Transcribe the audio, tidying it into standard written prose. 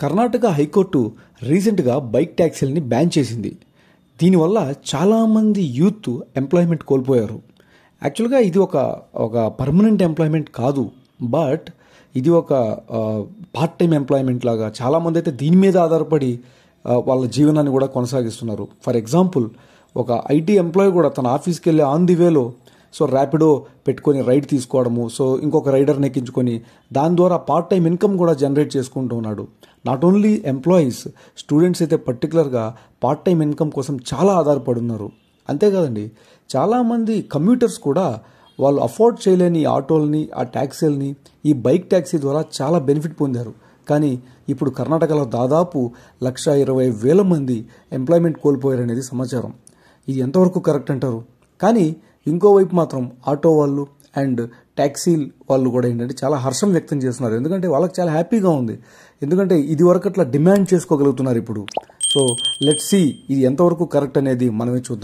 Karnataka high court రీసెంట్గా bike ట్యాక్సీలని ban చేసింది. దీనివల్ల చాలామంది యూత్ ఎంప్లాయ్మెంట్ కోల్పోయారు. యాక్చువల్గా ఇది ఒక పర్మనెంట్ ఎంప్లాయ్మెంట్ కాదు, బట్ ఇది ఒక పార్ట్ టైం ఎంప్లాయ్మెంట్ లాగా చాలామంది అయితే దీని మీద ఆధారపడి వాళ్ళ జీవనాన్ని కూడా కొనసాగిస్తున్నారు. ఫర్ ఎగ్జాంపుల్, ఒక ఐటీ ఎంప్లాయీ కూడా తన ఆఫీస్కి వెళ్ళి ఆన్ ది వేలో ర్యాపిడో పెట్టుకొని రైడ్ తీసుకోవడము, ఇంకొక రైడర్ని ఎక్కించుకొని దాని ద్వారా పార్ట్ టైం ఇన్కమ్ కూడా జనరేట్ చేసుకుంటూ ఉన్నాడు. నాట్ ఓన్లీ ఎంప్లాయీస్, స్టూడెంట్స్ అయితే పర్టికులర్గా పార్ట్ టైం ఇన్కమ్ కోసం చాలా ఆధారపడి ఉన్నారు. అంతేకాదండి, చాలామంది కమ్యూటర్స్ కూడా వాళ్ళు అఫోర్డ్ చేయలేని ఆటోలని, ఆ ట్యాక్సీలని ఈ బైక్ ట్యాక్సీ ద్వారా చాలా బెనిఫిట్ పొందారు. కానీ ఇప్పుడు కర్ణాటకలో దాదాపు 1,20,000 మంది ఎంప్లాయ్మెంట్ కోల్పోయారనేది సమాచారం. ఇది ఎంతవరకు కరెక్ట్ అంటారు? కానీ ఇంకోవైపు మాత్రం ఆటో వాళ్ళు అండ్ ట్యాక్సీ వాళ్ళు కూడా ఏంటంటే చాలా హర్షం వ్యక్తం చేస్తున్నారు. ఎందుకంటే వాళ్ళకి చాలా హ్యాపీగా ఉంది. ఎందుకంటే ఇది వరకు అట్లా డిమాండ్ చేసుకోగలుగుతున్నారు ఇప్పుడు. లెట్స్ సీ ఇది ఎంతవరకు కరెక్ట్ అనేది మనమే చూద్దాం.